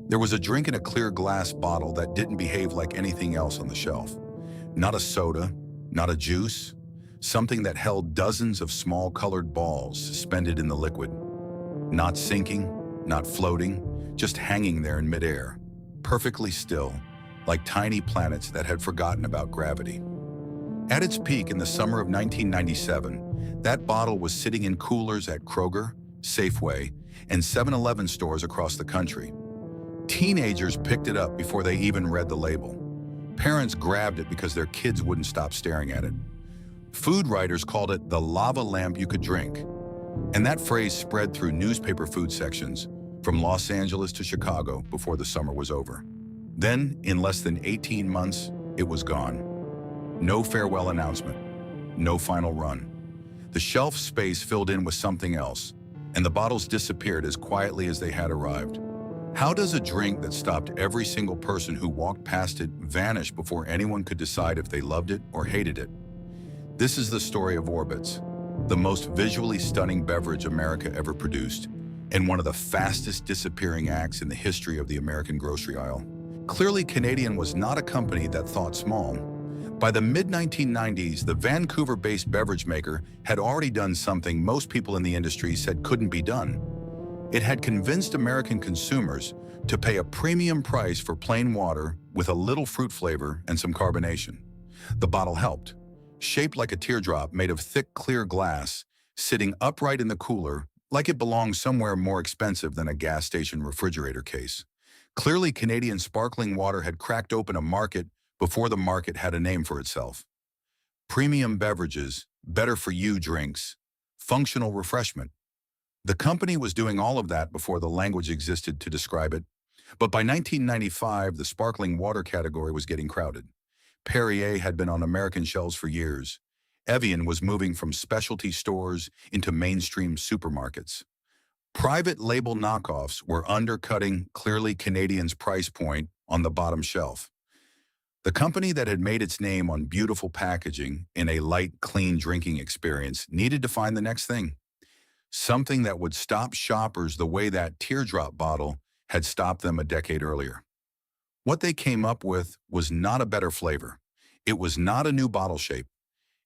There was a drink in a clear glass bottle that didn't behave like anything else on the shelf. Not a soda, not a juice, something that held dozens of small colored balls suspended in the liquid. Not sinking, not floating, just hanging there in midair, perfectly still, like tiny planets that had forgotten about gravity. At its peak in the summer of 1997, that bottle was sitting in coolers at Kroger, Safeway, and 7-Eleven stores across the country. Teenagers picked it up before they even read the label. Parents grabbed it because their kids wouldn't stop staring at it. Food writers called it the lava lamp you could drink. And that phrase spread through newspaper food sections, from Los Angeles to Chicago, before the summer was over. Then, in less than 18 months, it was gone. No farewell announcement, no final run. The shelf space filled in with something else, and the bottles disappeared as quietly as they had arrived. How does a drink that stopped every single person who walked past it vanish before anyone could decide if they loved it or hated it? This is the story of Orbitz, the most visually stunning beverage America ever produced, and one of the fastest disappearing acts in the history of the American grocery aisle. Clearly, Canadian was not a company that thought small. By the mid-1990s, the Vancouver-based beverage maker had already done something most people in the industry said couldn't be done. It had convinced American consumers to pay a premium price for plain water with a little fruit flavor and some carbonation. The bottle helped. Shaped like a teardrop made of thick, clear glass, sitting upright in the cooler like it belonged somewhere more expensive than a gas station refrigerator case. Clearly, Canadian sparkling water had cracked open a market before the market had a name for itself. Premium beverages, better-for-you drinks, functional refreshment. The company was doing all of that before the language existed to describe it. But by 1995, the sparkling water category was getting crowded. Perrier had been on American shelves for years. Evian was moving from specialty stores into mainstream supermarkets. Private label knockoffs were undercutting Clearly Canadian's price point on the bottom shelf. The company that had made its name on beautiful packaging in a light, clean drinking experience needed to find the next thing. Something that would stop shoppers the way that teardrop bottle had stopped them a decade earlier. What they came up with was not a better flavor. It was not a new bottle shape.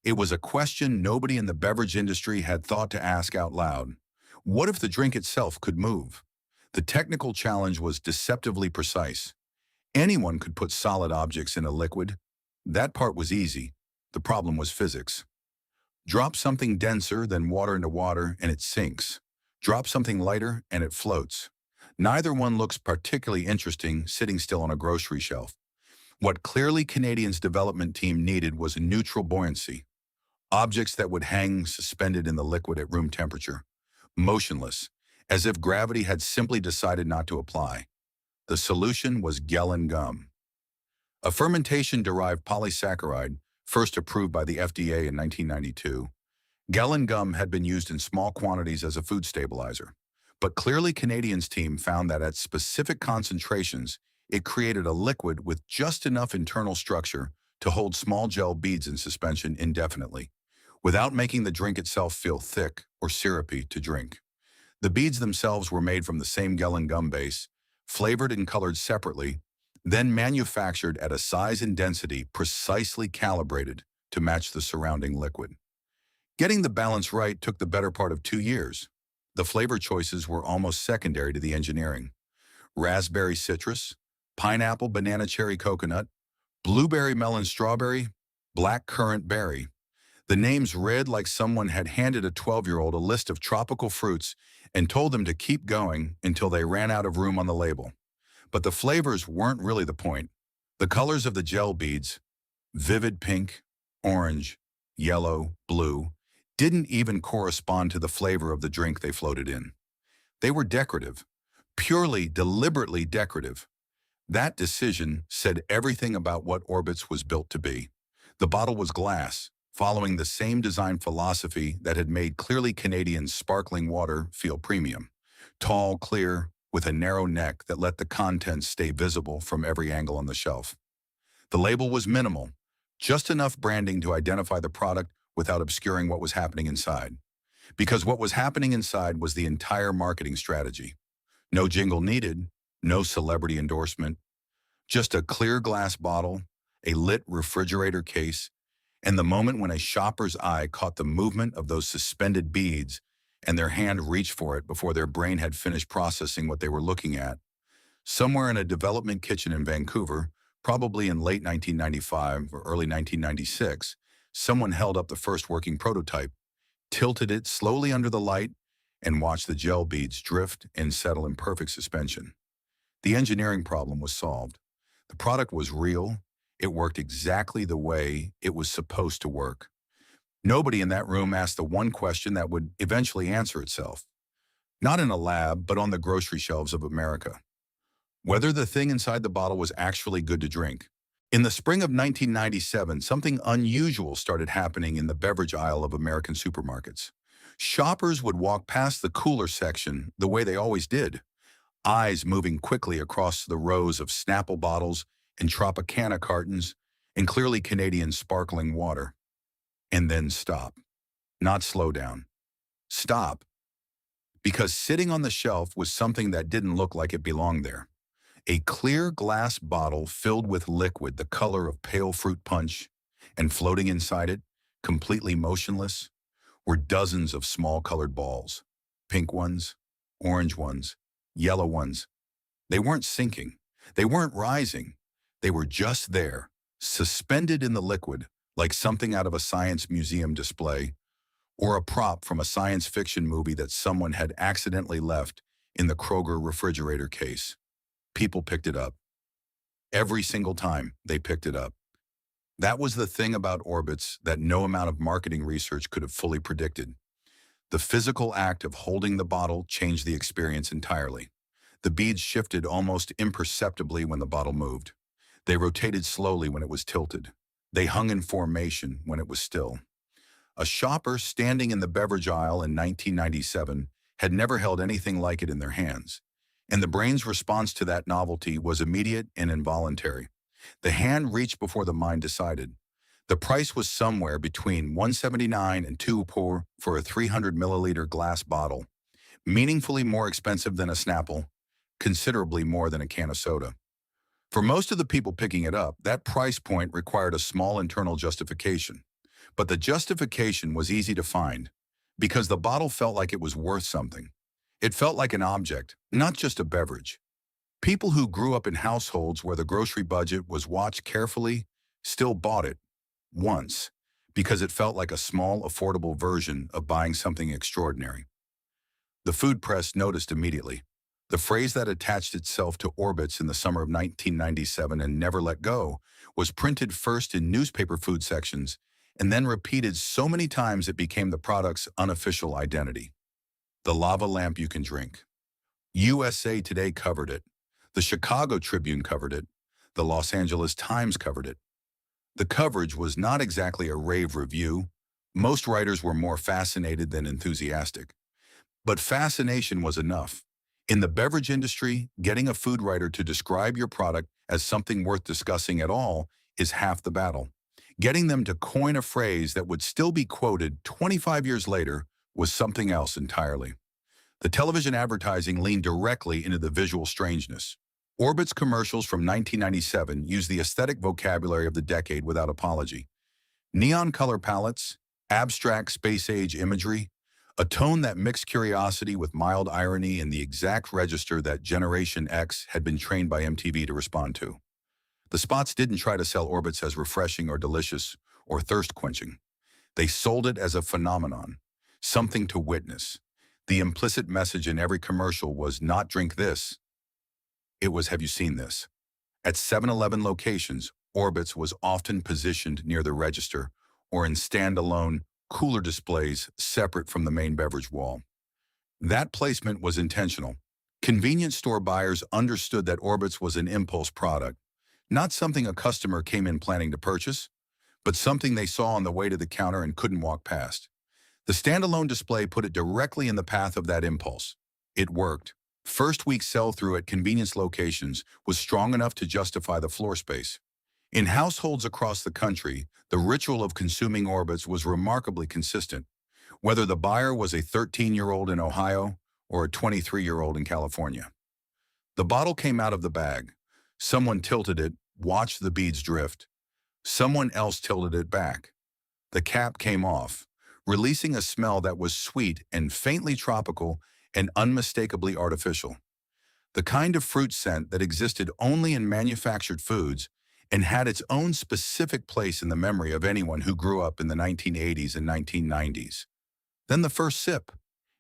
It was a question nobody in the beverage industry had thought to ask out loud. What if the drink itself could move? The technical challenge was deceptively precise. Anyone could put solid objects in a liquid. That part was easy. The problem was physics. Drop something denser than water into water and it sinks. Drop something lighter and it floats. Neither one looks particularly interesting sitting still on a grocery shelf. What Clearly Canadian's development team needed was a neutral buoyancy. Objects that would hang suspended in the liquid at room temperature, motionless, as if gravity had simply decided not to apply. The solution was gellan gum, a fermentation-derived polysaccharide first approved by the FDA in 1992. Gellan gum had been used in small quantities as a food stabilizer, but Clearly Canadian's team found that at specific concentrations, it created a liquid with just enough internal structure to hold small gel beads in suspension indefinitely, without making the drink itself feel thick or syrupy to drink. The beads themselves were made from the same gellan gum base, flavored and colored separately, then manufactured at a size and density precisely calibrated to match the surrounding liquid. Getting the balance right took the better part of 2 years. The flavor choices were almost secondary to the engineering. Raspberry citrus, pineapple banana cherry coconut, blueberry melon strawberry, black currant berry. The names read like someone had handed a 12-year-old a list of tropical fruits and told them to keep going until they ran out of room on the label. But the flavors weren't really the point. The colors of the gel beads, vivid pink, orange, yellow, blue, didn't even correspond to the flavor of the drink they floated in. They were decorative, purely, deliberately decorative. That decision said everything about what Orbitz was built to be. The bottle was glass, following the same design philosophy that had made Clearly Canadian's sparkling water feel premium. Tall, clear, with a narrow neck that let the contents stay visible from every angle on the shelf. The label was minimal, just enough branding to identify the product without obscuring what was happening inside. Because what was happening inside was the entire marketing strategy. No jingle needed, No celebrity endorsement, just a clear glass bottle, a lit refrigerator case, and the moment when a shopper's eye caught the movement of those suspended beads and their hand reached for it before their brain had finished processing what they were looking at. Somewhere in a development kitchen in Vancouver, probably in late 1995 or early 1996, someone held up the first working prototype, tilted it slowly under the light, and watched the gel beads drift and settle in perfect suspension. The engineering problem was solved. The product was real. It worked exactly the way it was supposed to work. Nobody in that room asked the one question that would eventually answer itself. Not in a lab, but on the grocery shelves of America. Whether the thing inside the bottle was actually good to drink. In the spring of 1997, something unusual started happening in the beverage aisle of American supermarkets. Shoppers would walk past the cooler section the way they always did, eyes moving quickly across the rows of Snapple bottles and Tropicana cartons and clearly Canadian sparkling water. And then stop. Not slow down. Stop. Because sitting on the shelf was something that didn't look like it belonged there. A clear glass bottle filled with liquid the color of pale fruit punch, and floating inside it, completely motionless, were dozens of small colored balls. Pink ones, orange ones, yellow ones. They weren't sinking. They weren't rising. They were just there, suspended in the liquid, like something out of a science museum display, or a prop from a science fiction movie that someone had accidentally left in the Kroger refrigerator case. People picked it up. Every single time they picked it up. That was the thing about Orbitz that no amount of marketing research could have fully predicted. The physical act of holding the bottle changed the experience entirely. The beads shifted almost imperceptibly when the bottle moved. They rotated slowly when it was tilted. They hung in formation when it was still. A shopper standing in the beverage aisle in 1997 had never held anything like it in their hands. And the brain's response to that novelty was immediate and involuntary. The hand reached before the mind decided. The price was somewhere between $179 and $2 for a 300 milliliter glass bottle, meaningfully more expensive than a Snapple, considerably more than a can of soda. For most of the people picking it up, that price point required a small internal justification. But the justification was easy to find, because the bottle felt like it was worth something. It felt like an object, not just a beverage. People who grew up in households where the grocery budget was watched carefully still bought it, once, because it felt like a small, affordable version of buying something extraordinary. The food press noticed immediately. The phrase that attached itself to Orbitz in the summer of 1997 and never let go was printed first in newspaper food sections and then repeated so many times it became the product's unofficial identity. The lava lamp you can drink. USA Today covered it. The Chicago Tribune covered it. The Los Angeles Times covered it. The coverage was not exactly a rave review. Most writers were more fascinated than enthusiastic. But fascination was enough. In the beverage industry, getting a food writer to describe your product as something worth discussing at all is half the battle. Getting them to coin a phrase that would still be quoted 25 years later was something else entirely. The television advertising leaned directly into the visual strangeness. Orbitz commercials from 1997 used the aesthetic vocabulary of the decade without apology. Neon color palettes, abstract space-age imagery, a tone that mixed curiosity with mild irony in the exact register that Generation X had been trained by MTV to respond to. The spots didn't try to sell Orbitz as refreshing or delicious or thirst-quenching. They sold it as a phenomenon, something to witness. The implicit message in every commercial was not drink this. It was have you seen this? At 7-Eleven locations, Orbitz was often positioned near the register or in standalone, cooler displays separate from the main beverage wall. That placement was intentional. Convenience store buyers understood that Orbitz was an impulse product, not something a customer came in planning to purchase, but something they saw on the way to the counter and couldn't walk past. The standalone display put it directly in the path of that impulse. It worked. First week sell-through at convenience locations was strong enough to justify the floor space. In households across the country, the ritual of consuming Orbitz was remarkably consistent, whether the buyer was a 13-year-old in Ohio or a 23-year-old in California. The bottle came out of the bag. Someone tilted it, watched the beads drift. Someone else tilted it back. The cap came off, releasing a smell that was sweet and faintly tropical and unmistakably artificial. The kind of fruit scent that existed only in manufactured foods and had its own specific place in the memory of anyone who grew up in the 1980s and 1990s. Then the first sip.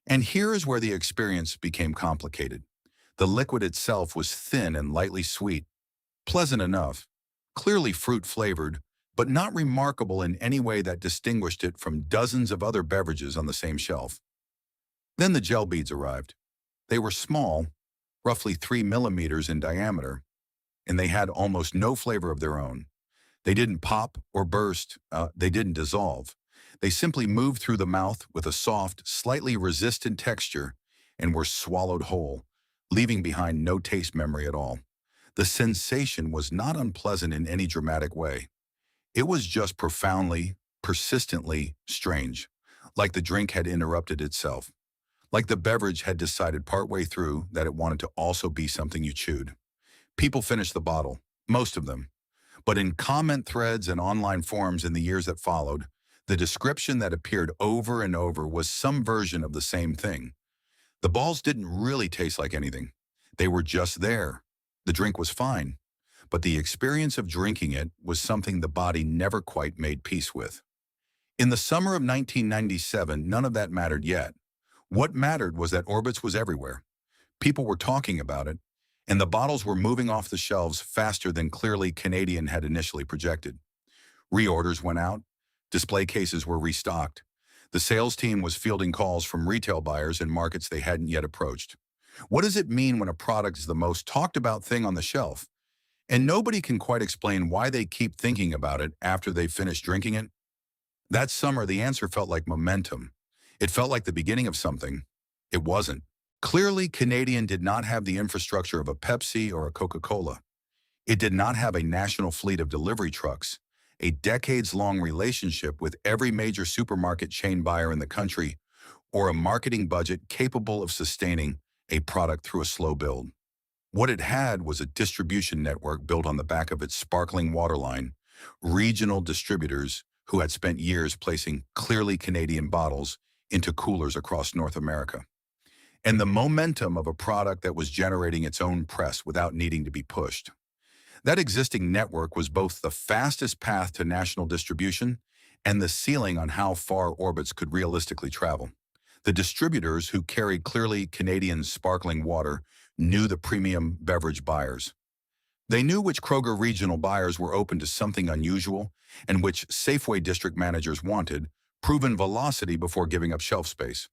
And here is where the experience became complicated. The liquid itself was thin and lightly sweet, pleasant enough, clearly fruit-flavored, but not remarkable in any way that distinguished it from dozens of other beverages on the same shelf. Then the gel beads arrived. They were small, roughly 3 millimeters in diameter, and they had almost no flavor of their own. They didn't pop or burst, they didn't dissolve. They simply moved through the mouth with a soft, slightly resistant texture and were swallowed whole, leaving behind no taste memory at all. The sensation was not unpleasant in any dramatic way. It was just profoundly, persistently strange, like the drink had interrupted itself, like the beverage had decided partway through that it wanted to also be something you chewed. People finished the bottle, most of them, but in comment threads and online forums in the years that followed, the description that appeared over and over was some version of the same thing. The balls didn't really taste like anything. They were just there. The drink was fine, but the experience of drinking it was something the body never quite made peace with. In the summer of 1997, none of that mattered yet. What mattered was that Orbitz was everywhere. People were talking about it, and the bottles were moving off the shelves faster than clearly Canadian had initially projected. Reorders went out. Display cases were restocked. The sales team was fielding calls from retail buyers in markets they hadn't yet approached. What does it mean when a product is the most talked about thing on the shelf, and nobody can quite explain why they keep thinking about it after they've finished drinking it? That summer, the answer felt like momentum. It felt like the beginning of something. It wasn't. Clearly, Canadian did not have the infrastructure of a Pepsi or a Coca-Cola. It did not have a national fleet of delivery trucks, a decades-long relationship with every major supermarket chain buyer in the country, or a marketing budget capable of sustaining a product through a slow build. What it had was a distribution network built on the back of its sparkling waterline, regional distributors who had spent years placing clearly Canadian bottles into coolers across North America, and the momentum of a product that was generating its own press without needing to be pushed. That existing network was both the fastest path to national distribution and the ceiling on how far Orbitz could realistically travel. The distributors who carried clearly Canadian sparkling water knew the premium beverage buyers. They knew which Kroger regional buyers were open to something unusual and which Safeway district managers wanted proven velocity before giving up shelf space.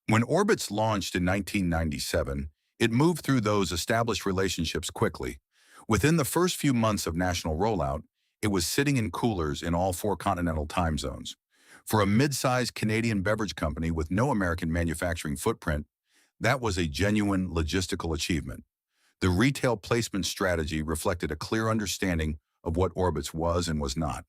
When Orbitz launched in 1997, it moved through those established relationships quickly. Within the first few months of national rollout, it was sitting in coolers in all 4 continental time zones. For a mid-sized Canadian beverage company with no American manufacturing footprint, that was a genuine logistical achievement. The retail placement strategy reflected a clear understanding of what Orbitz was and was not.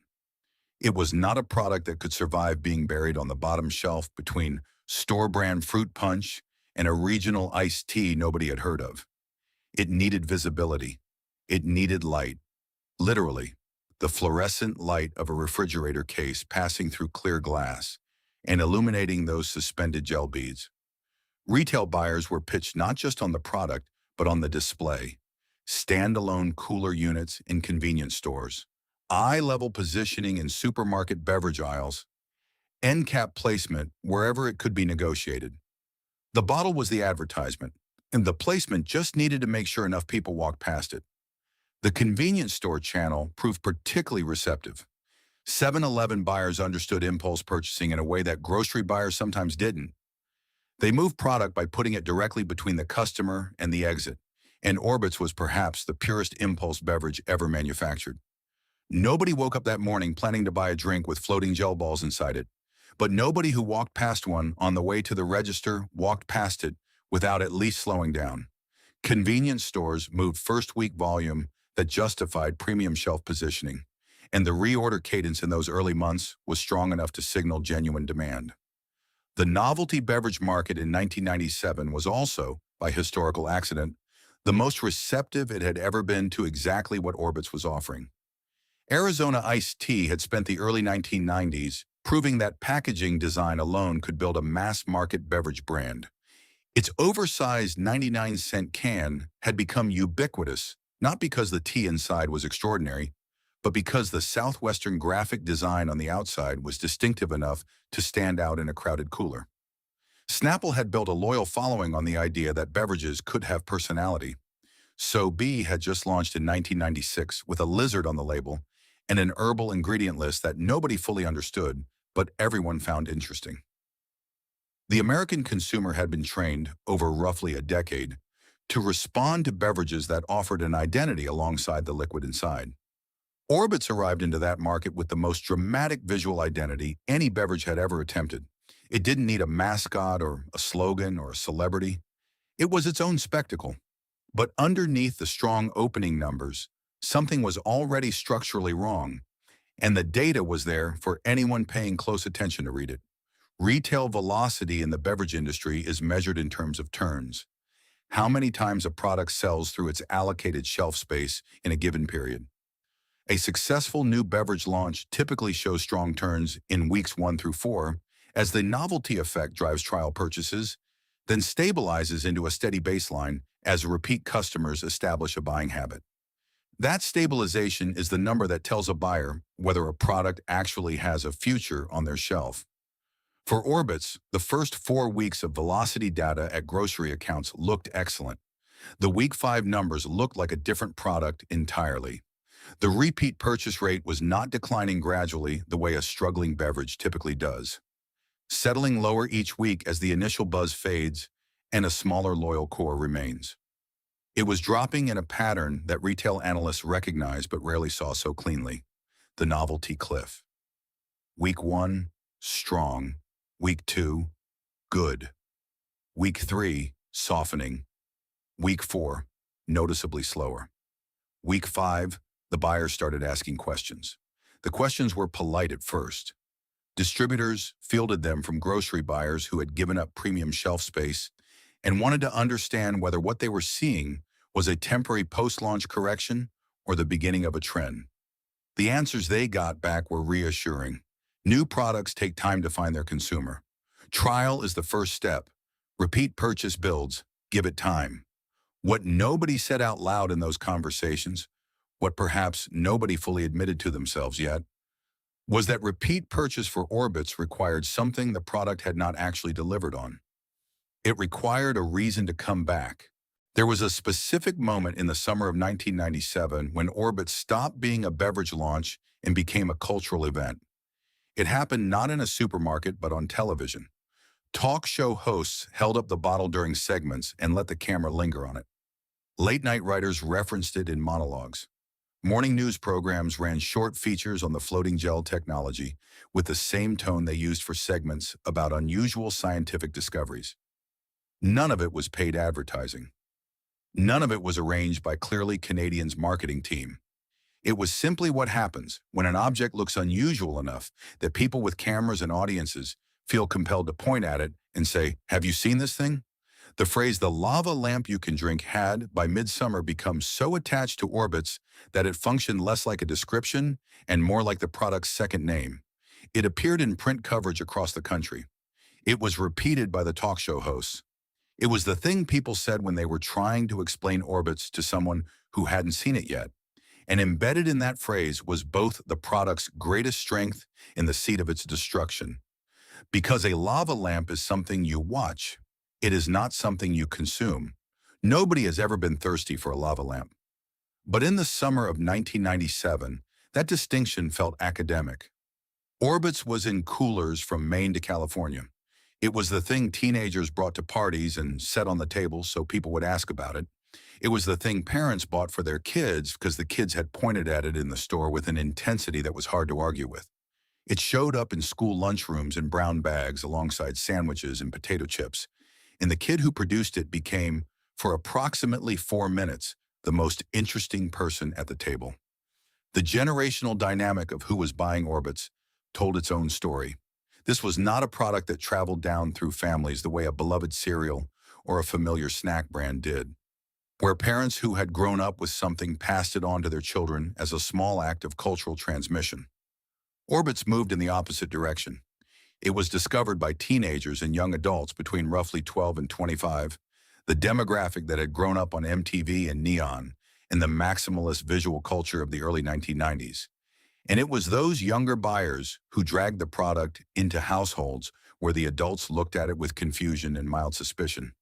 It was not a product that could survive being buried on the bottom shelf between store-brand fruit punch and a regional iced tea nobody had heard of. It needed visibility. It needed light. Literally, the fluorescent light of a refrigerator case passing through clear glass and illuminating those suspended gel beads. Retail buyers were pitched not just on the product, but on the display. Standalone cooler units in convenience stores, eye-level positioning in supermarket beverage aisles, end cap placement wherever it could be negotiated. The bottle was the advertisement, and the placement just needed to make sure enough people walked past it. The convenience store channel proved particularly receptive. 7-Eleven buyers understood impulse purchasing in a way that grocery buyers sometimes didn't. They moved product by putting it directly between the customer and the exit, and Orbitz was perhaps the purest impulse beverage ever manufactured. Nobody woke up that morning planning to buy a drink with floating gel balls inside it, but nobody who walked past one on the way to the register walked past it without at least slowing down. Convenience stores moved first-week volume that justified premium shelf positioning, and the reorder cadence in those early months was strong enough to signal genuine demand. The novelty beverage market in 1997 was also, by historical accident, the most receptive it had ever been to exactly what Orbitz was offering. Arizona iced tea had spent the early 1990s proving that packaging design alone could build a mass-market beverage brand. Its oversized 99-cent can had become ubiquitous, not because the tea inside was extraordinary, but because the southwestern graphic design on the outside was distinctive enough to stand out in a crowded cooler. Snapple had built a loyal following on the idea that beverages could have personality. So B had just launched in 1996 with a lizard on the label and an herbal ingredient list that nobody fully understood, but everyone found interesting. The American consumer had been trained, over roughly a decade, to respond to beverages that offered an identity alongside the liquid inside. Orbitz arrived into that market with the most dramatic visual identity any beverage had ever attempted. It didn't need a mascot or a slogan or a celebrity. It was its own spectacle. But underneath the strong opening numbers, something was already structurally wrong, and the data was there for anyone paying close attention to read it. Retail velocity in the beverage industry is measured in terms of turns. How many times a product sells through its allocated shelf space in a given period. A successful new beverage launch typically shows strong turns in weeks 1 through 4, as the novelty effect drives trial purchases, then stabilizes into a steady baseline as repeat customers establish a buying habit. That stabilization is the number that tells a buyer whether a product actually has a future on their shelf. For Orbitz, the first 4 weeks of velocity data at grocery accounts looked excellent. The week 5 numbers looked like a different product entirely. The repeat purchase rate was not declining gradually the way a struggling beverage typically does, settling lower each week as the initial buzz fades and a smaller loyal core remains. It was dropping in a pattern that retail analysts recognized but rarely saw so cleanly: the novelty cliff. Week 1, strong. Week 2, good. Week 3, softening. Week 4, noticeably slower. Week 5, the buyers started asking questions. The questions were polite at first. Distributors fielded them from grocery buyers who had given up premium shelf space and wanted to understand whether what they were seeing was a temporary post-launch correction or the beginning of a trend. The answers they got back were reassuring. New products take time to find their consumer. Trial is the first step. Repeat purchase builds. Give it time. What nobody said out loud in those conversations, what perhaps nobody fully admitted to themselves yet, was that repeat purchase for Orbitz required something the product had not actually delivered on. It required a reason to come back. There was a specific moment in the summer of 1997 when Orbitz stopped being a beverage launch and became a cultural event. It happened not in a supermarket but on television. Talk show hosts held up the bottle during segments and let the camera linger on it. Late-night writers referenced it in monologues. Morning news programs ran short features on the floating gel technology with the same tone they used for segments about unusual scientific discoveries. None of it was paid advertising. None of it was arranged by Clearly Canadian's marketing team. It was simply what happens when an object looks unusual enough that people with cameras and audiences feel compelled to point at it and say, "Have you seen this thing?" The phrase "the lava lamp you can drink" had, by midsummer, become so attached to Orbitz that it functioned less like a description and more like the product's second name. It appeared in print coverage across the country. It was repeated by the talk show hosts. It was the thing people said when they were trying to explain Orbitz to someone who hadn't seen it yet. And embedded in that phrase was both the product's greatest strength and the seed of its destruction. Because a lava lamp is something you watch. It is not something you consume. Nobody has ever been thirsty for a lava lamp. But in the summer of 1997, that distinction felt academic. Orbitz was in coolers from Maine to California. It was the thing teenagers brought to parties and set on the table so people would ask about it. It was the thing parents bought for their kids because the kids had pointed at it in the store with an intensity that was hard to argue with. It showed up in school lunchrooms in brown bags alongside sandwiches and potato chips, and the kid who produced it became, for approximately 4 minutes, the most interesting person at the table. The generational dynamic of who was buying Orbitz told its own story. This was not a product that traveled down through families the way a beloved cereal or a familiar snack brand did. where parents who had grown up with something passed it on to their children as a small act of cultural transmission. Orbitz moved in the opposite direction. It was discovered by teenagers and young adults between roughly 12 and 25, the demographic that had grown up on MTV and Neon in the maximalist visual culture of the early 1990s. And it was those younger buyers who dragged the product into households where the adults looked at it with confusion and mild suspicion.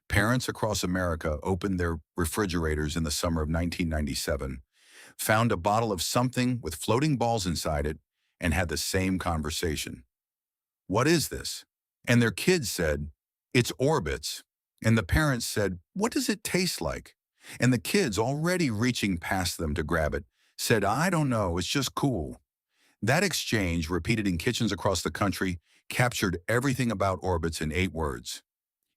Parents across America opened their refrigerators in the summer of 1997, found a bottle of something with floating balls inside it, and had the same conversation. "What is this?" And their kids said, "It's Orbitz." And the parents said, "What does it taste like?" And the kids, already reaching past them to grab it, said, "I don't know, it's just cool." That exchange, repeated in kitchens across the country, captured everything about Orbitz in 8 words.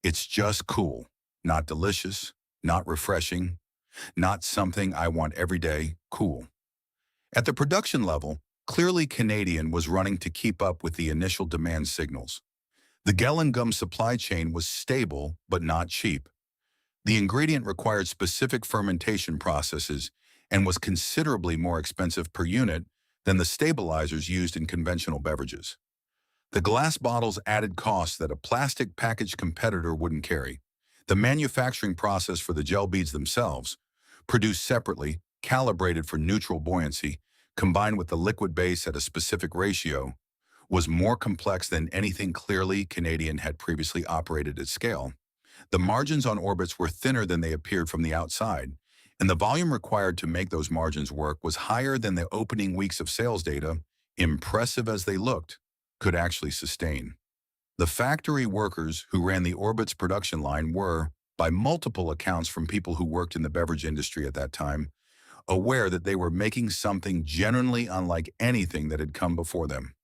It's just cool, not delicious, not refreshing, not something I want every day, cool. At the production level, clearly Canadian was running to keep up with the initial demand signals. The gallon gum supply chain was stable but not cheap. The ingredient required specific fermentation processes and was considerably more expensive per unit than the stabilizers used in conventional beverages. The glass bottles added costs that a plastic packaged competitor wouldn't carry. The manufacturing process for the gel beads themselves, produced separately, calibrated for neutral buoyancy, combined with the liquid base at a specific ratio, was more complex than anything clearly Canadian had previously operated at scale. The margins on Orbitz were thinner than they appeared from the outside, and the volume required to make those margins work was higher than the opening weeks of sales data, impressive as they looked, could actually sustain. The factory workers who ran the Orbitz production line were, by multiple accounts from people who worked in the beverage industry at that time, aware that they were making something genuinely unlike anything that had come before them.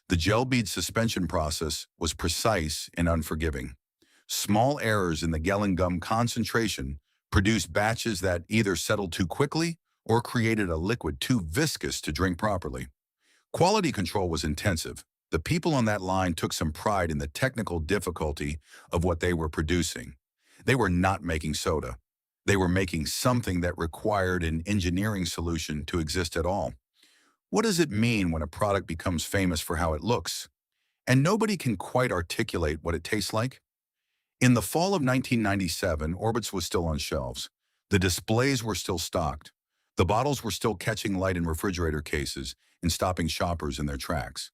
The gel bead suspension process was precise and unforgiving. Small errors in the gallon gum concentration produced batches that either settled too quickly or created a liquid too viscous to drink properly. Quality control was intensive. The people on that line took some pride in the technical difficulty of what they were producing. They were not making soda. They were making something that required an engineering solution to exist at all. What does it mean when a product becomes famous for how it looks, and nobody can quite articulate what it tastes like? In the fall of 1997, Orbitz was still on shelves. The displays were still stocked. The bottles were still catching light in refrigerator cases and stopping shoppers in their tracks.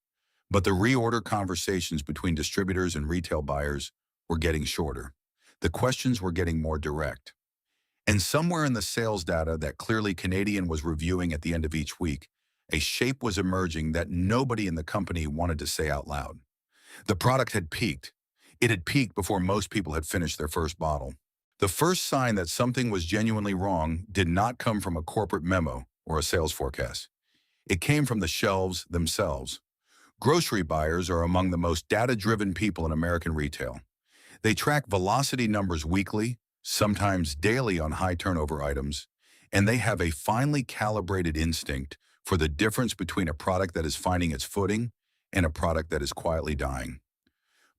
But the reorder conversations between distributors and retail buyers were getting shorter. The questions were getting more direct. And somewhere in the sales data that clearly Canadian was reviewing at the end of each week, a shape was emerging that nobody in the company wanted to say out loud. The product had peaked. It had peaked before most people had finished their first bottle. The first sign that something was genuinely wrong did not come from a corporate memo or a sales forecast. It came from the shelves themselves. Grocery buyers are among the most data-driven people in American retail. They track velocity numbers weekly, sometimes daily on high-turnover items, and they have a finely calibrated instinct for the difference between a product that is finding its footing and a product that is quietly dying.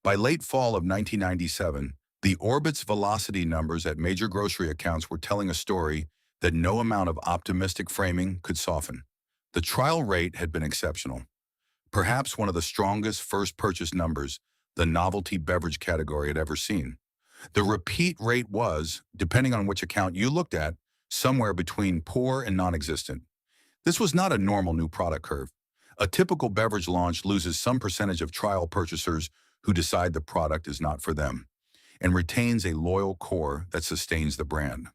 By late fall of 1997, the Orbitz velocity numbers at major grocery accounts were telling a story that no amount of optimistic framing could soften. The trial rate had been exceptional. Perhaps one of the strongest first purchase numbers the novelty beverage category had ever seen. The repeat rate was, depending on which account you looked at, somewhere between poor and non-existent. This was not a normal new product curve. A typical beverage launch loses some percentage of trial purchasers who decide the product is not for them, and retains a loyal core that sustains the brand.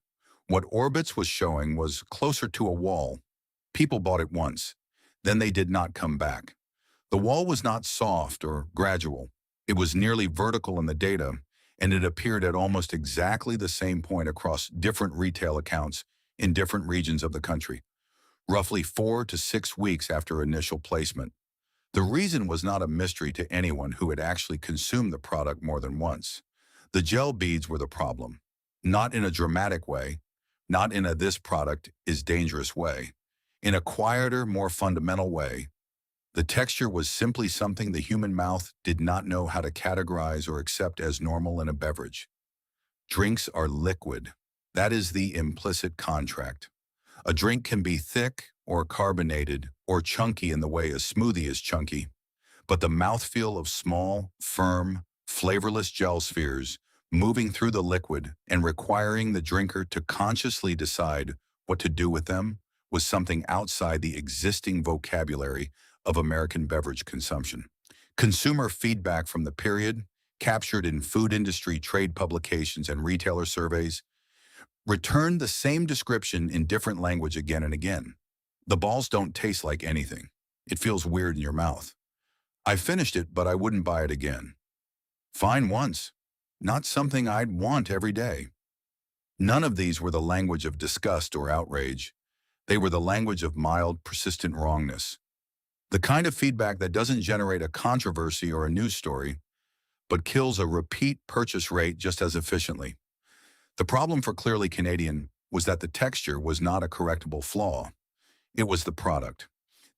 What Orbitz was showing was closer to a wall. People bought it once, then they did not come back. The wall was not soft or gradual. It was nearly vertical in the data, and it appeared at almost exactly the same point across different retail accounts in different regions of the country, roughly 4 to 6 weeks after initial placement. The reason was not a mystery to anyone who had actually consumed the product more than once. The gel beads were the problem. Not in a dramatic way, not in a "this product is dangerous" way. In a quieter, more fundamental way, the texture was simply something the human mouth did not know how to categorize or accept as normal in a beverage. Drinks are liquid. That is the implicit contract. A drink can be thick or carbonated or chunky in the way a smoothie is chunky, but the mouthfeel of small, firm, flavorless gel spheres moving through the liquid and requiring the drinker to consciously decide what to do with them was something outside the existing vocabulary of American beverage consumption. Consumer feedback from the period, captured in food industry trade publications and retailer surveys, returned the same description in different language again and again. The balls don't taste like anything. It feels weird in your mouth. I finished it, but I wouldn't buy it again. Fine once. Not something I'd want every day. None of these were the language of disgust or outrage. They were the language of mild, persistent wrongness. The kind of feedback that doesn't generate a controversy or a news story, but kills a repeat purchase rate just as efficiently. The problem for Clearly Canadian was that the texture was not a correctable flaw. It was the product.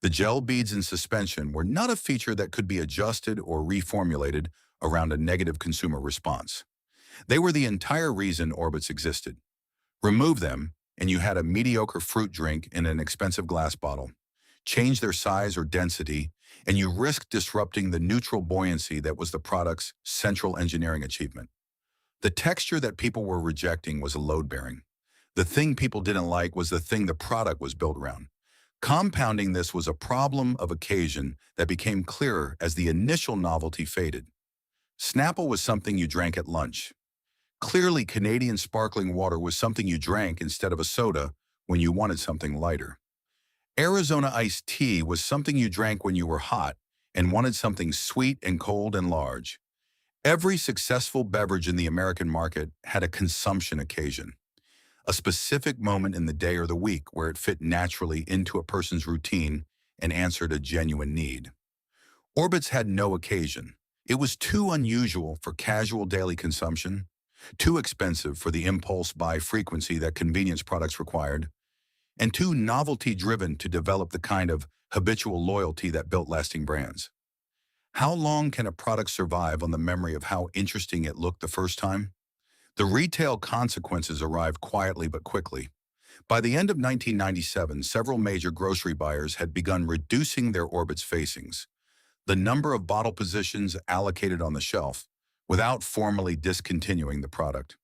The gel beads in suspension were not a feature that could be adjusted or reformulated around a negative consumer response. They were the entire reason Orbitz existed. Remove them, and you had a mediocre fruit drink in an expensive glass bottle. Change their size or density, and you risked disrupting the neutral buoyancy that was the product's central engineering achievement. The texture that people were rejecting was a load-bearing. The thing people didn't like was the thing the product was built around. Compounding this was a problem of occasion that became clearer as the initial novelty faded. Snapple was something you drank at lunch. Clearly Canadian sparkling water was something you drank instead of a soda when you wanted something lighter. Arizona iced tea was something you drank when you were hot and wanted something sweet and cold and large. Every successful beverage in the American market had a consumption occasion, a specific moment in the day or the week where it fit naturally into a person's routine and answered a genuine need. Orbitz had no occasion. It was too unusual for casual daily consumption, too expensive for the impulse buy frequency that convenience products required, and too novelty-driven to develop the kind of habitual loyalty that built lasting brands. How long can a product survive on the memory of how interesting it looked the first time? The retail consequences arrived quietly but quickly. By the end of 1997, several major grocery buyers had begun reducing their Orbitz facings, the number of bottle positions allocated on the shelf, without formally discontinuing the product.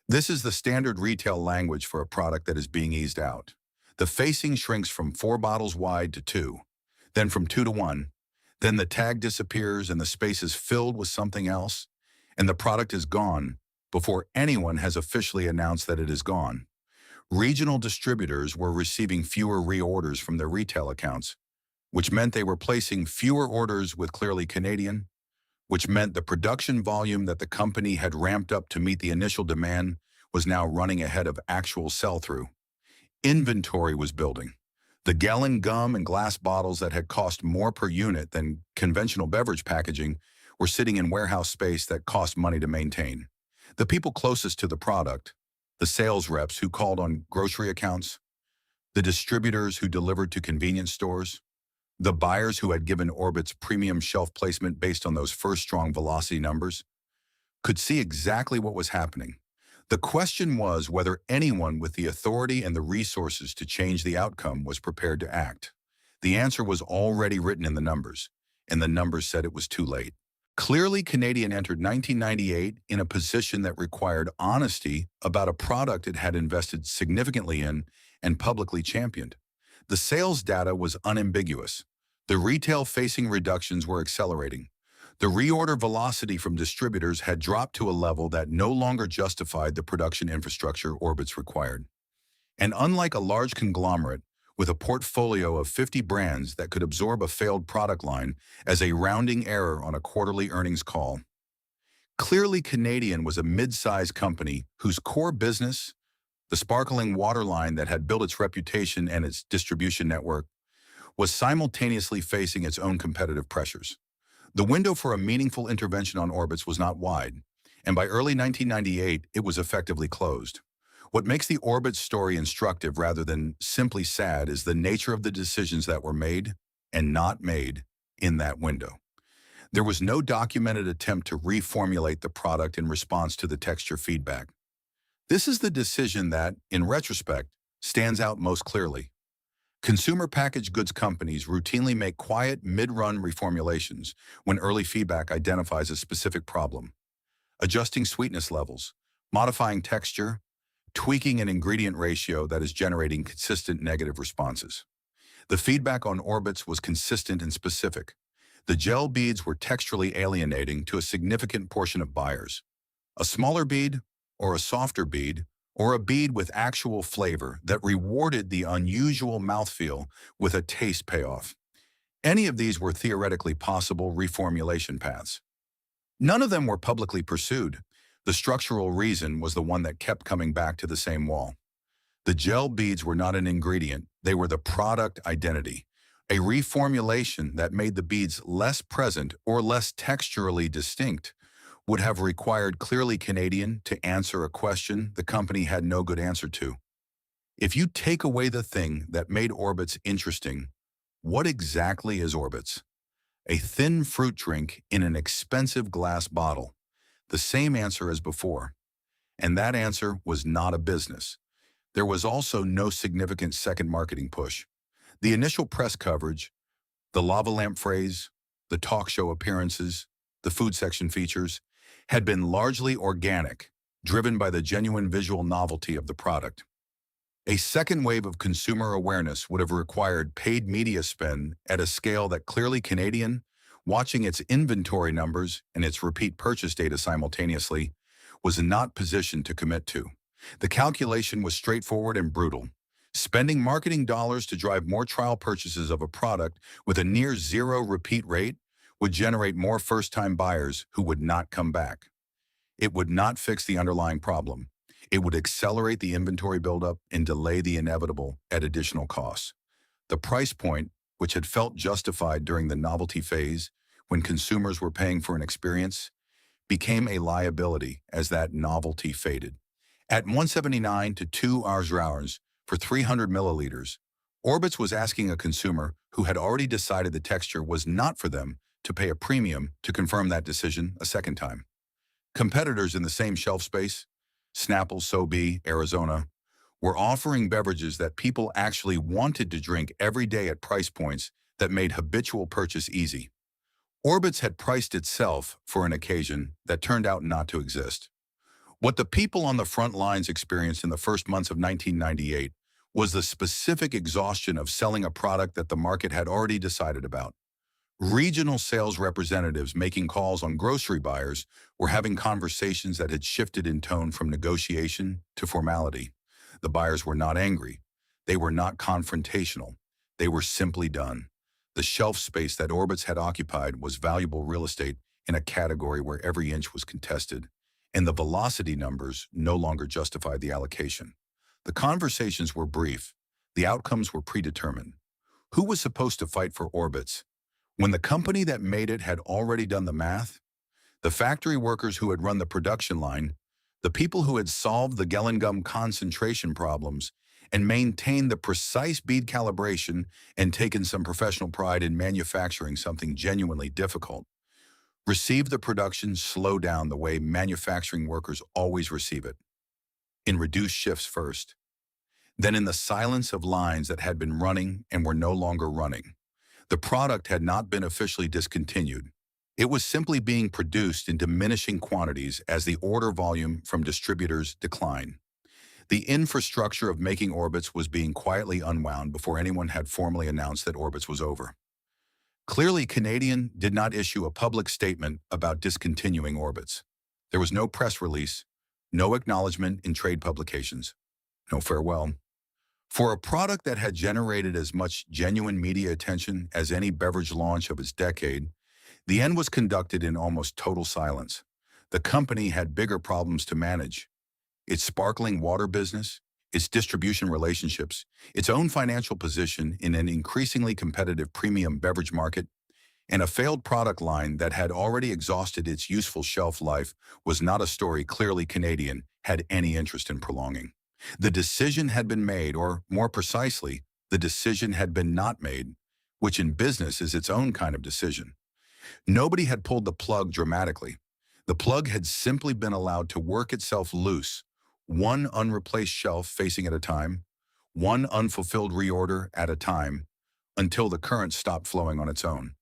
This is the standard retail language for a product that is being eased out. The facing shrinks from 4 bottles wide to 2, then from 2 to 1. Then the tag disappears and the space is filled with something else, and the product is gone before anyone has officially announced that it is gone. Regional distributors were receiving fewer reorders from their retail accounts, which meant they were placing fewer orders with Clearly Canadian, which meant the production volume that the company had ramped up to meet the initial demand was now running ahead of actual sell-through. Inventory was building. The gallon gum and glass bottles that had cost more per unit than conventional beverage packaging were sitting in warehouse space that cost money to maintain. The people closest to the product, the sales reps who called on grocery accounts, the distributors who delivered to convenience stores, the buyers who had given Orbitz premium shelf placement based on those first strong velocity numbers, could see exactly what was happening. The question was whether anyone with the authority and the resources to change the outcome was prepared to act. The answer was already written in the numbers, and the numbers said it was too late. Clearly Canadian entered 1998 in a position that required honesty about a product it had invested significantly in and publicly championed. The sales data was unambiguous. The retail-facing reductions were accelerating. The reorder velocity from distributors had dropped to a level that no longer justified the production infrastructure Orbitz required. And unlike a large conglomerate with a portfolio of 50 brands that could absorb a failed product line as a rounding error on a quarterly earnings call, Clearly Canadian was a mid-sized company whose core business, the sparkling water line that had built its reputation and its distribution network, was simultaneously facing its own competitive pressures. The window for a meaningful intervention on Orbitz was not wide, and by early 1998, it was effectively closed. What makes the Orbitz story instructive rather than simply sad is the nature of the decisions that were made and not made in that window. There was no documented attempt to reformulate the product in response to the texture feedback. This is the decision that, in retrospect, stands out most clearly. Consumer packaged goods companies routinely make quiet, mid-run reformulations when early feedback identifies a specific problem. Adjusting sweetness levels, modifying texture, tweaking an ingredient ratio that is generating consistent negative responses. The feedback on Orbitz was consistent and specific. The gel beads were texturally alienating to a significant portion of buyers. A smaller bead, or a softer bead, or a bead with actual flavor that rewarded the unusual mouthfeel with a taste payoff. Any of these were theoretically possible reformulation paths. None of them were publicly pursued. The structural reason was the one that kept coming back to the same wall. The gel beads were not an ingredient, they were the product identity. A reformulation that made the beads less present or less texturally distinct would have required clearly Canadian to answer a question the company had no good answer to. If you take away the thing that made Orbitz interesting, what exactly is Orbitz? A thin fruit drink in an expensive glass bottle. The same answer as before. And that answer was not a business. There was also no significant second marketing push. The initial press coverage, the lava lamp phrase, the talk show appearances, the food section features, had been largely organic, driven by the genuine visual novelty of the product. A second wave of consumer awareness would have required paid media spend at a scale that clearly Canadian, watching its inventory numbers and its repeat purchase data simultaneously, was not positioned to commit to. The calculation was straightforward and brutal. Spending marketing dollars to drive more trial purchases of a product with a near zero repeat rate would generate more first-time buyers who would not come back. It would not fix the underlying problem. It would accelerate the inventory buildup and delay the inevitable at additional costs. The price point, which had felt justified during the novelty phase when consumers were paying for an experience, became a liability as that novelty faded. At $179 to $2 for 300 milliliters, Orbitz was asking a consumer who had already decided the texture was not for them to pay a premium to confirm that decision a second time. Competitors in the same shelf space, Snapple, Sobe, Arizona, were offering beverages that people actually wanted to drink every day at price points that made habitual purchase easy. Orbitz had priced itself for an occasion that turned out not to exist. What the people on the front lines experienced in the first months of 1998 was the specific exhaustion of selling a product that the market had already decided about. Regional sales representatives making calls on grocery buyers were having conversations that had shifted in tone from negotiation to formality. The buyers were not angry. They were not confrontational. They were simply done. The shelf space that Orbitz had occupied was valuable real estate in a category where every inch was contested, and the velocity numbers no longer justified the allocation. The conversations were brief. The outcomes were predetermined. Who was supposed to fight for Orbitz? When the company that made it had already done the math, the factory workers who had run the production line, the people who had solved the Gum concentration problems and maintained the precise bead calibration and taken some professional pride in manufacturing something genuinely difficult, received the production slow down the way manufacturing workers always receive it, in reduced shifts first, then in the silence of lines that had been running and were no longer running. The product had not been officially discontinued. It was simply being produced in diminishing quantities as the order volume from distributors declined. The infrastructure of making Orbitz was being quietly unwound before anyone had formally announced that Orbitz was over. Clearly, Canadian did not issue a public statement about discontinuing Orbitz. There was no press release, no acknowledgement in trade publications, no farewell. For a product that had generated as much genuine media attention as any beverage launch of its decade, the end was conducted in almost total silence. The company had bigger problems to manage. Its sparkling water business, its distribution relationships, its own financial position in an increasingly competitive premium beverage market, and a failed product line that had already exhausted its useful shelf life was not a story clearly Canadian had any interest in prolonging. The decision had been made, or more precisely, the decision had been not made, which in business is its own kind of decision. Nobody had pulled the plug dramatically. The plug had simply been allowed to work itself loose, one unreplaced shelf facing at a time, one unfulfilled reorder at a time, until the current stopped flowing on its own.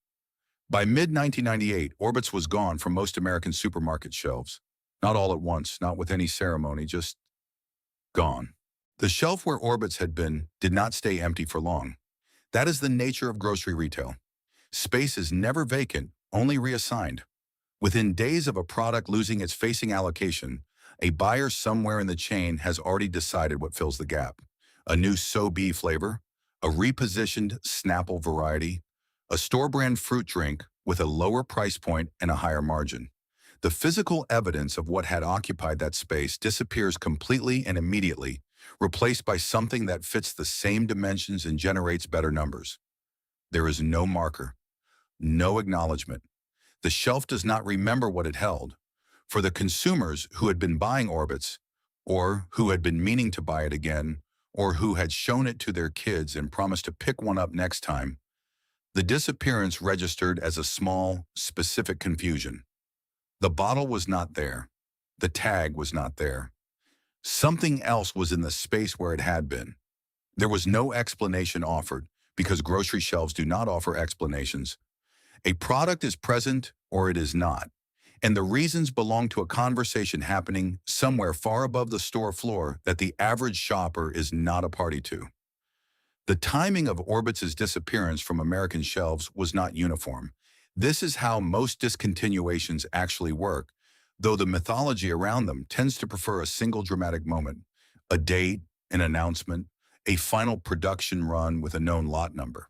By mid-1998, Orbitz was gone from most American supermarket shelves. Not all at once, not with any ceremony, just gone. The shelf where Orbitz had been did not stay empty for long. That is the nature of grocery retail. Space is never vacant, only reassigned. Within days of a product losing its facing allocation, a buyer somewhere in the chain has already decided what fills the gap. A new So-Be flavor, a repositioned Snapple variety, a store-brand fruit drink with a lower price point and a higher margin. The physical evidence of what had occupied that space disappears completely and immediately, replaced by something that fits the same dimensions and generates better numbers. There is no marker, no acknowledgement. The shelf does not remember what it held. For the consumers who had been buying Orbitz, or who had been meaning to buy it again, or who had shown it to their kids and promised to pick one up next time, the disappearance registered as a small, specific confusion. The bottle was not there. The tag was not there. Something else was in the space where it had been. There was no explanation offered, because grocery shelves do not offer explanations. A product is present or it is not, and the reasons belong to a conversation happening somewhere far above the store floor that the average shopper is not a party to. The timing of Orbitz's disappearance from American shelves was not uniform. This is how most discontinuations actually work, though the mythology around them tends to prefer a single dramatic moment, a date, an announcement, a final production run with a known lot number.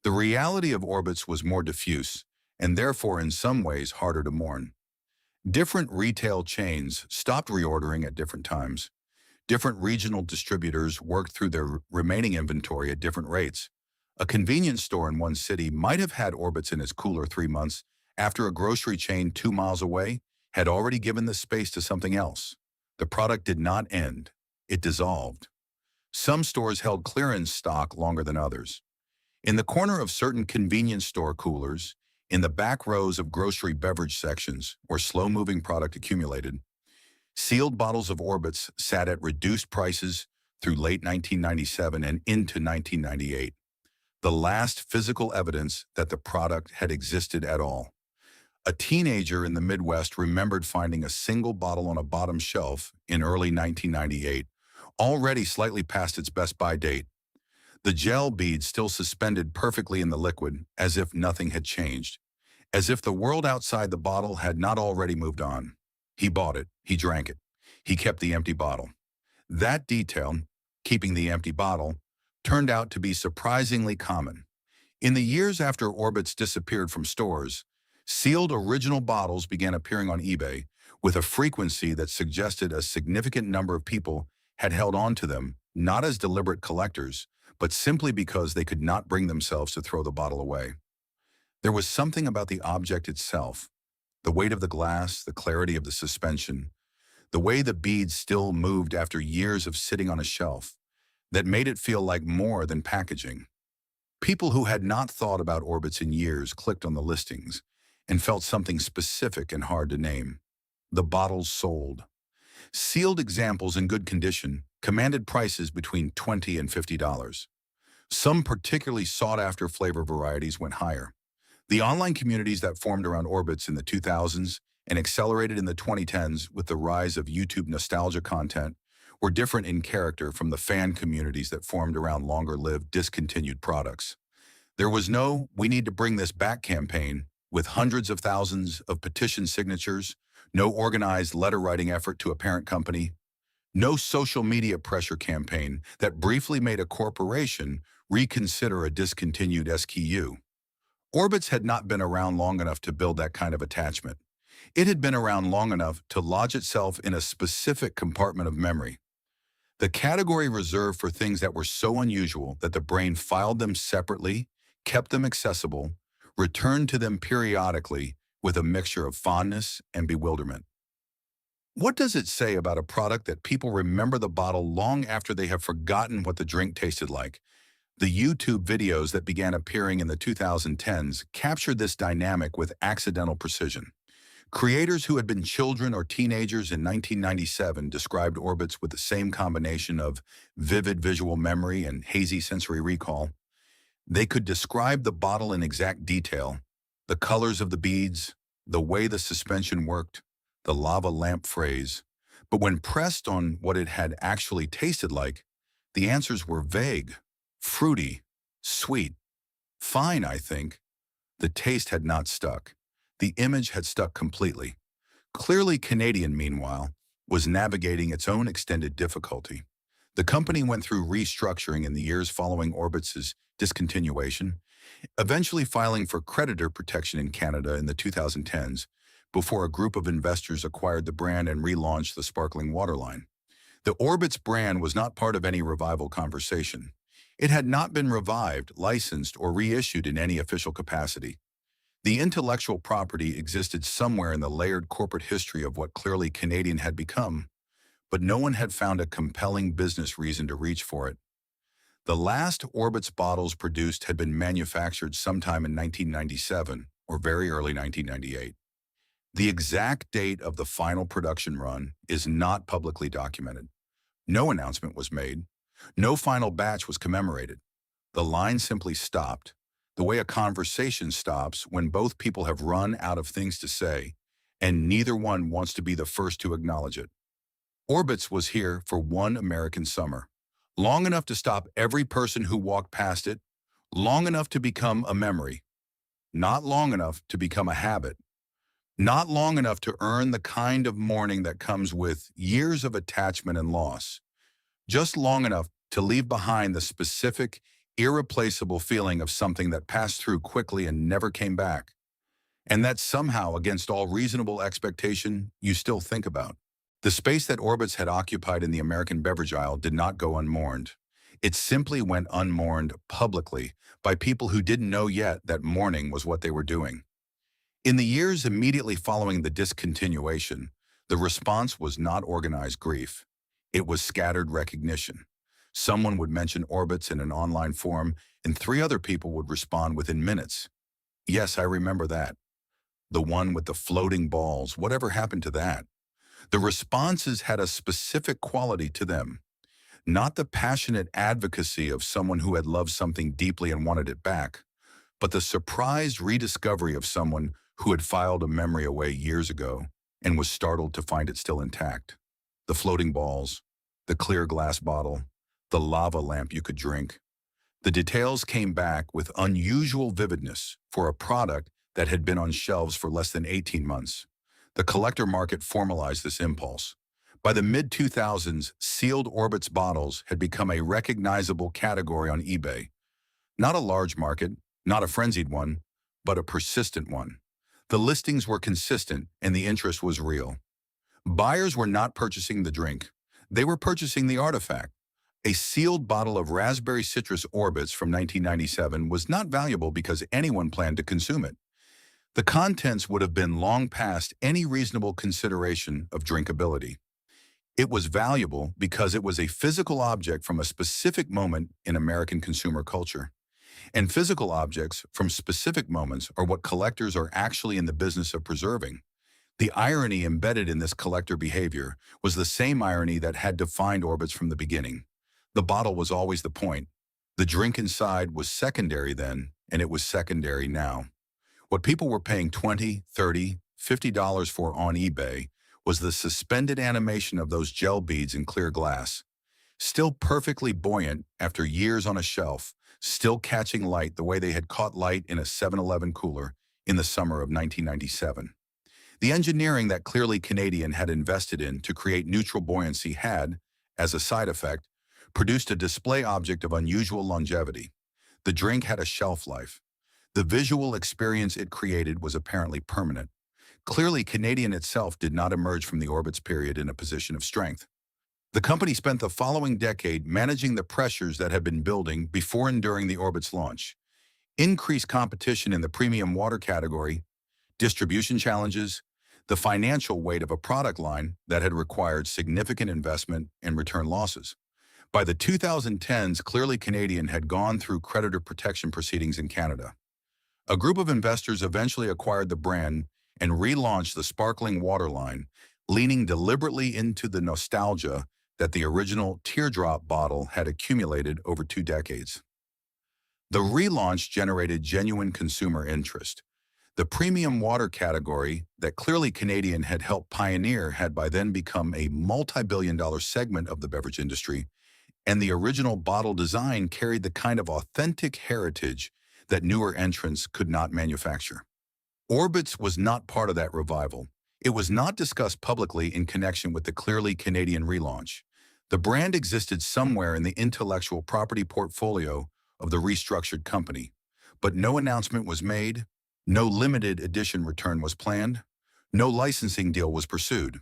The reality of Orbitz was more diffuse, and therefore in some ways harder to mourn. Different retail chains stopped reordering at different times. Different regional distributors worked through their remaining inventory at different rates. A convenience store in one city might have had Orbitz in its cooler 3 months after a grocery chain 2 miles away had already given the space to something else. The product did not end. It dissolved. Some stores held clearance stock longer than others. In the corner of certain convenience store coolers, in the back rows of grocery beverage sections where slow-moving product accumulated, sealed bottles of Orbitz sat at reduced prices through late 1997 and into 1998, the last physical evidence that the product had existed at all. A teenager in the Midwest remembered finding a single bottle on a bottom shelf in early 1998, already slightly past its best-by date. The gel bead still suspended perfectly in the liquid, as if nothing had changed, as if the world outside the bottle had not already moved on. He bought it, he drank it, he kept the empty bottle. That detail, keeping the empty bottle, turned out to be surprisingly common. In the years after Orbitz disappeared from stores, sealed original bottles began appearing on eBay with a frequency that suggested a significant number of people had held on to them, not as deliberate collectors, but simply because they could not bring themselves to throw the bottle away. There was something about the object itself, the weight of the glass, the clarity of the suspension, the way the beads still moved after years of sitting on a shelf, that made it feel like more than packaging. People who had not thought about Orbitz in years clicked on the listings and felt something specific and hard to name. The bottles sold. Sealed examples in good condition commanded prices between $20 and $50. Some particularly sought-after flavor varieties went higher. The online communities that formed around Orbitz in the 2000s and accelerated in the 2010s with the rise of YouTube nostalgia content were different in character from the fan communities that formed around longer-lived, discontinued products. There was no "we need to bring this back" campaign with hundreds of thousands of petition signatures, no organized letter-writing effort to a parent company, no social media pressure campaign that briefly made a corporation reconsider a discontinued SKU. Orbitz had not been around long enough to build that kind of attachment. It had been around long enough to lodge itself in a specific compartment of memory, the category reserved for things that were so unusual that the brain filed them separately, kept them accessible, returned to them periodically with a mixture of fondness and bewilderment. What does it say about a product that people remember the bottle long after they have forgotten what the drink tasted like? The YouTube videos that began appearing in the 2010s captured this dynamic with accidental precision. Creators who had been children or teenagers in 1997 described Orbitz with the same combination of vivid visual memory and hazy sensory recall. They could describe the bottle in exact detail, the colors of the beads, the way the suspension worked, the lava lamp phrase. But when pressed on what it had actually tasted like, the answers were vague, fruity, sweet, fine, I think. The taste had not stuck. The image had stuck completely. Clearly Canadian, meanwhile, was navigating its own extended difficulty. The company went through restructuring in the years following Orbitz's discontinuation, eventually filing for creditor protection in Canada in the 2010s, before a group of investors acquired the brand and relaunched the sparkling water line. The Orbitz brand was not part of any revival conversation. It had not been revived, licensed, or reissued in any official capacity. The intellectual property existed somewhere in the layered corporate history of what clearly Canadian had become, but no one had found a compelling business reason to reach for it. The last Orbitz bottles produced had been manufactured sometime in 1997 or very early 1998. The exact date of the final production run is not publicly documented. No announcement was made. No final batch was commemorated. The line simply stopped, the way a conversation stops when both people have run out of things to say, and neither one wants to be the first to acknowledge it. Orbitz was here for one American summer, long enough to stop every person who walked past it, long enough to become a memory, not long enough to become a habit, not long enough to earn the kind of mourning that comes with years of attachment and loss, just long enough to leave behind the specific, irreplaceable feeling of something that passed through quickly and never came back, and that somehow, against all reasonable expectation, you still think about. The space that Orbitz had occupied in the American beverage aisle did not go unmourned. It simply went unmourned publicly by people who didn't know yet that mourning was what they were doing. In the years immediately following the discontinuation, the response was not organized grief. It was scattered recognition. Someone would mention Orbitz in an online forum, and three other people would respond within minutes. Yes, I remember that. The one with the floating balls, whatever happened to that? The responses had a specific quality to them, not the passionate advocacy of someone who had loved something deeply and wanted it back, but the surprised rediscovery of someone who had filed a memory away years ago and was startled to find it still intact. The floating balls, the clear glass bottle, the lava lamp you could drink. The details came back with unusual vividness for a product that had been on shelves for less than 18 months. The collector market formalized this impulse. By the mid-2000s, sealed Orbitz bottles had become a recognizable category on eBay. Not a large market, not a frenzied one, but a persistent one. The listings were consistent and the interest was real. Buyers were not purchasing the drink. They were purchasing the artifact. A sealed bottle of raspberry citrus Orbitz from 1997 was not valuable because anyone planned to consume it. The contents would have been long past any reasonable consideration of drinkability. It was valuable because it was a physical object from a specific moment in American consumer culture. And physical objects from specific moments are what collectors are actually in the business of preserving. The irony embedded in this collector behavior was the same irony that had defined Orbitz from the beginning. The bottle was always the point. The drink inside was secondary then, and it was secondary now. What people were paying $20, $30, $50 for on eBay was the suspended animation of those gel beads in clear glass. Still perfectly buoyant after years on a shelf, still catching light the way they had caught light in a 7-Eleven cooler in the summer of 1997. The engineering that clearly Canadian had invested in to create neutral buoyancy had, as a side effect, produced a display object of unusual longevity. The drink had a shelf life. The visual experience it created was apparently permanent. Clearly, Canadian itself did not emerge from the Orbitz period in a position of strength. The company spent the following decade managing the pressures that had been building before and during the Orbitz launch. Increased competition in the premium water category, distribution challenges, the financial weight of a product line that had required significant investment and return losses. By the 2010s, clearly Canadian had gone through creditor protection proceedings in Canada. A group of investors eventually acquired the brand and relaunched the sparkling water line, leaning deliberately into the nostalgia that the original teardrop bottle had accumulated over 2 decades. The relaunch generated genuine consumer interest. The premium water category that clearly Canadian had helped pioneer had by then become a multi-billion-dollar segment of the beverage industry, and the original bottle design carried the kind of authentic heritage that newer entrants could not manufacture. Orbitz was not part of that revival. It was not discussed publicly in connection with the clearly Canadian relaunch. The brand existed somewhere in the intellectual property portfolio of the restructured company, but no announcement was made, no limited edition return was planned, no licensing deal was pursued.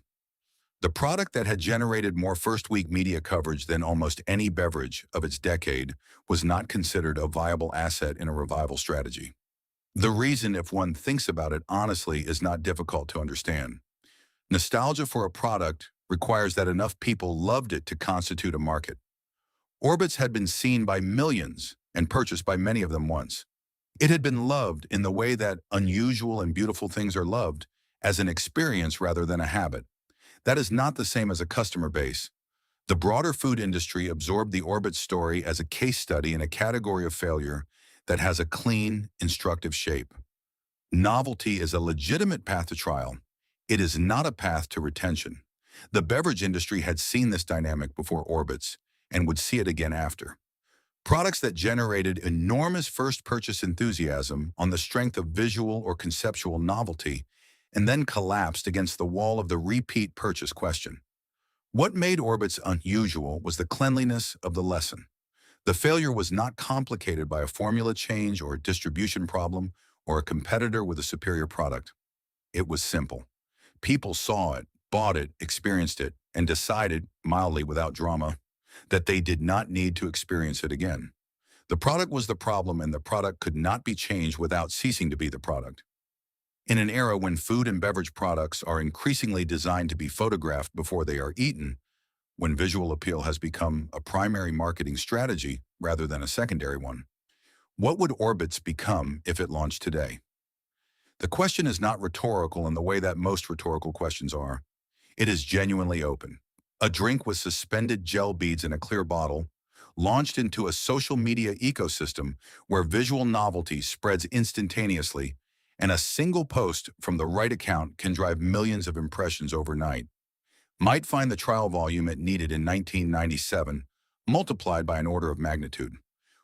The product that had generated more first-week media coverage than almost any beverage of its decade was not considered a viable asset in a revival strategy. The reason, if one thinks about it honestly, is not difficult to understand. Nostalgia for a product requires that enough people loved it to constitute a market. Orbitz had been seen by millions and purchased by many of them once. It had been loved in the way that unusual and beautiful things are loved, as an experience rather than a habit. That is not the same as a customer base. The broader food industry absorbed the Orbitz story as a case study in a category of failure that has a clean, instructive shape. Novelty is a legitimate path to trial. It is not a path to retention. The beverage industry had seen this dynamic before Orbitz and would see it again after. Products that generated enormous first purchase enthusiasm on the strength of visual or conceptual novelty and then collapsed against the wall of the repeat purchase question. What made Orbitz unusual was the cleanliness of the lesson. The failure was not complicated by a formula change or a distribution problem or a competitor with a superior product. It was simple. People saw it, bought it, experienced it, and decided, mildly without drama, that they did not need to experience it again. The product was the problem, and the product could not be changed without ceasing to be the product. In an era when food and beverage products are increasingly designed to be photographed before they are eaten, when visual appeal has become a primary marketing strategy rather than a secondary one, what would Orbitz become if it launched today? The question is not rhetorical in the way that most rhetorical questions are. It is genuinely open. A drink with suspended gel beads in a clear bottle, launched into a social media ecosystem where visual novelty spreads instantaneously, and a single post from the right account can drive millions of impressions overnight, might find the trial volume it needed in 1997 multiplied by an order of magnitude.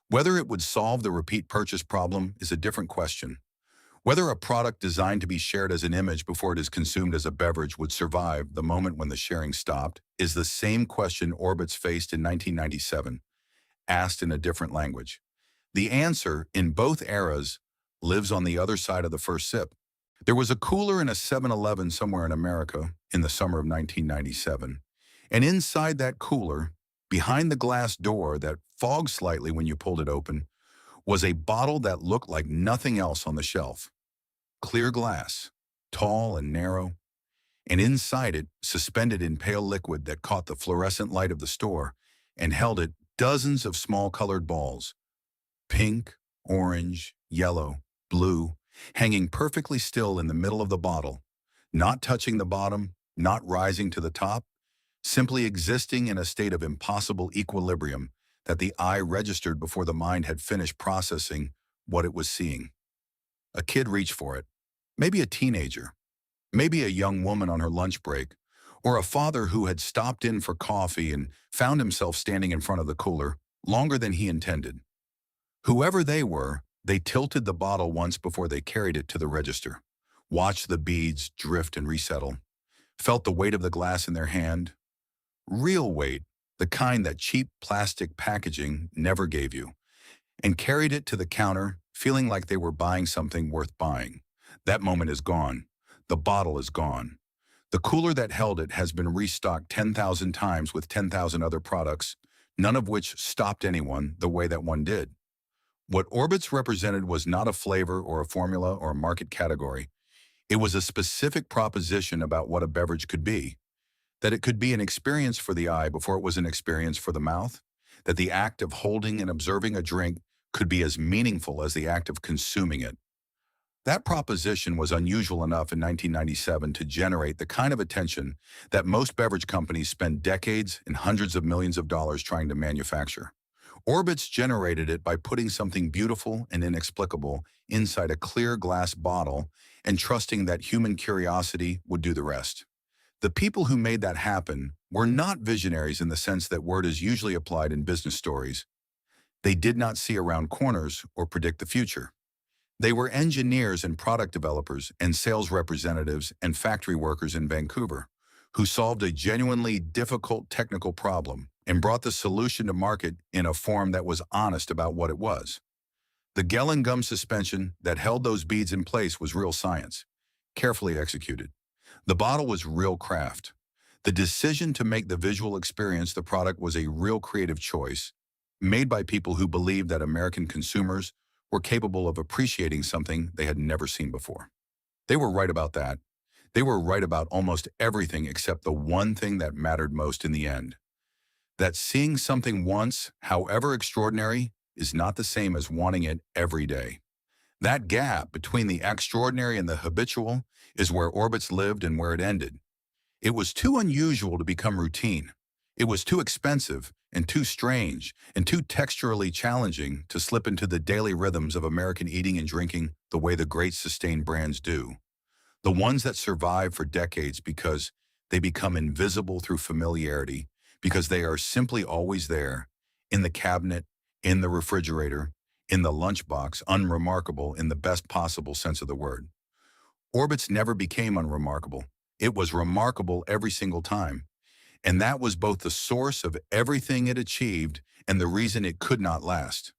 Whether it would solve the repeat purchase problem is a different question. Whether a product designed to be shared as an image before it is consumed as a beverage would survive the moment when the sharing stopped is the same question Orbitz faced in 1997, asked in a different language. The answer, in both eras, lives on the other side of the first sip. There was a cooler in a 7-Eleven somewhere in America in the summer of 1997, and inside that cooler, behind the glass door that fogged slightly when you pulled it open, was a bottle that looked like nothing else on the shelf. Clear glass, tall and narrow, and inside it, suspended in pale liquid that caught the fluorescent light of the store and held it, dozens of small colored balls, pink, orange, yellow, blue, hanging perfectly still in the middle of the bottle, not touching the bottom, not rising to the top, simply existing in a state of impossible equilibrium that the eye registered before the mind had finished processing what it was seeing. A kid reached for it, maybe a teenager, maybe a young woman on her lunch break, or a father who had stopped in for coffee and found himself standing in front of the cooler longer than he intended. Whoever they were, they tilted the bottle once before they carried it to the register, watched the beads drift and resettle, felt the weight of the glass in their hand, real weight, the kind that cheap plastic packaging never gave you, and carried it to the counter, feeling like they were buying something worth buying. That moment is gone. The bottle is gone. The cooler that held it has been restocked 10,000 times with 10,000 other products, none of which stopped anyone the way that one did. What Orbitz represented was not a flavor or a formula or a market category. It was a specific proposition about what a beverage could be. That it could be an experience for the eye before it was an experience for the mouth. That the act of holding and observing a drink could be as meaningful as the act of consuming it. That proposition was unusual enough in 1997 to generate the kind of attention that most beverage companies spend decades and hundreds of millions of dollars trying to manufacture. Orbitz generated it by putting something beautiful and inexplicable inside a clear glass bottle and trusting that human curiosity would do the rest. The people who made that happen were not visionaries in the sense that word is usually applied in business stories. They did not see around corners or predict the future. They were engineers and product developers and sales representatives and factory workers in Vancouver who solved a genuinely difficult technical problem and brought the solution to market in a form that was honest about what it was. The gel and gum suspension that held those beads in place was real science, carefully executed. The bottle was real craft. The decision to make the visual experience the product was a real creative choice, made by people who believed that American consumers were capable of appreciating something they had never seen before. They were right about that. They were right about almost everything except the one thing that mattered most in the end. That seeing something once, however extraordinary, is not the same as wanting it every day. That gap between the extraordinary and the habitual is where Orbitz lived and where it ended. It was too unusual to become routine. It was too expensive and too strange and too texturally challenging to slip into the daily rhythms of American eating and drinking the way the great sustained brands do. The ones that survive for decades because they become invisible through familiarity, because they are simply always there, in the cabinet, in the refrigerator, in the lunchbox, unremarkable in the best possible sense of the word. Orbitz never became unremarkable. It was remarkable every single time. And that was both the source of everything it achieved and the reason it could not last.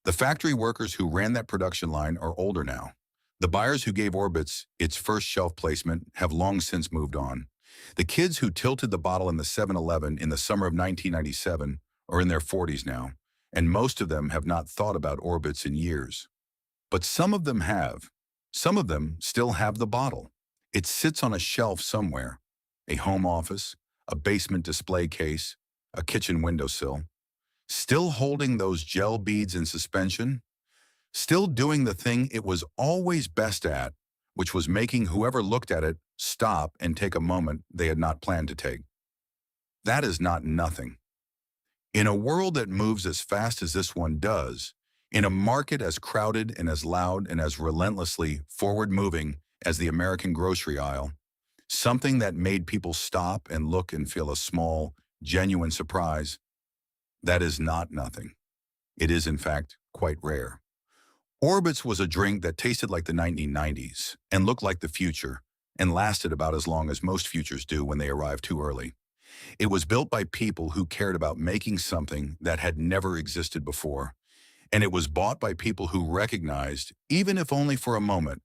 The factory workers who ran that production line are older now. The buyers who gave Orbitz its first shelf placement have long since moved on. The kids who tilted the bottle in the 7-Eleven in the summer of 1997 are in their 40s now, and most of them have not thought about Orbitz in years. But some of them have. Some of them still have the bottle. It sits on a shelf somewhere, a home office, a basement display case, a kitchen windowsill, still holding those gel beads in suspension, still doing the thing it was always best at, which was making whoever looked at it stop and take a moment they had not planned to take. That is not nothing. In a world that moves as fast as this one does, in a market as crowded and as loud and as relentlessly forward-moving as the American grocery aisle, something that made people stop and look and feel a small, genuine surprise, that is not nothing. It is, in fact, quite rare. Orbitz was a drink that tasted like the 1990s and looked like the future and lasted about as long as most futures do when they arrive too early. It was built by people who cared about making something that had never existed before, and it was bought by people who recognized, even if only for a moment,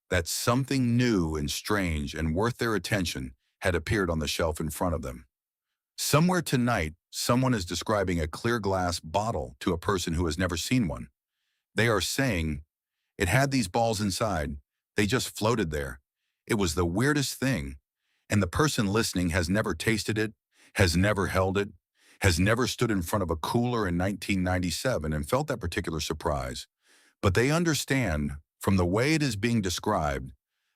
that something new and strange and worth their attention had appeared on the shelf in front of them. Somewhere tonight, someone is describing a clear glass bottle to a person who has never seen one. They are saying, "It had these balls inside. They just floated there. It was the weirdest thing." And the person listening has never tasted it, has never held it, has never stood in front of a cooler in 1997 and felt that particular surprise. But they understand, from the way it is being described,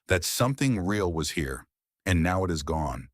that something real was here, and now it is gone.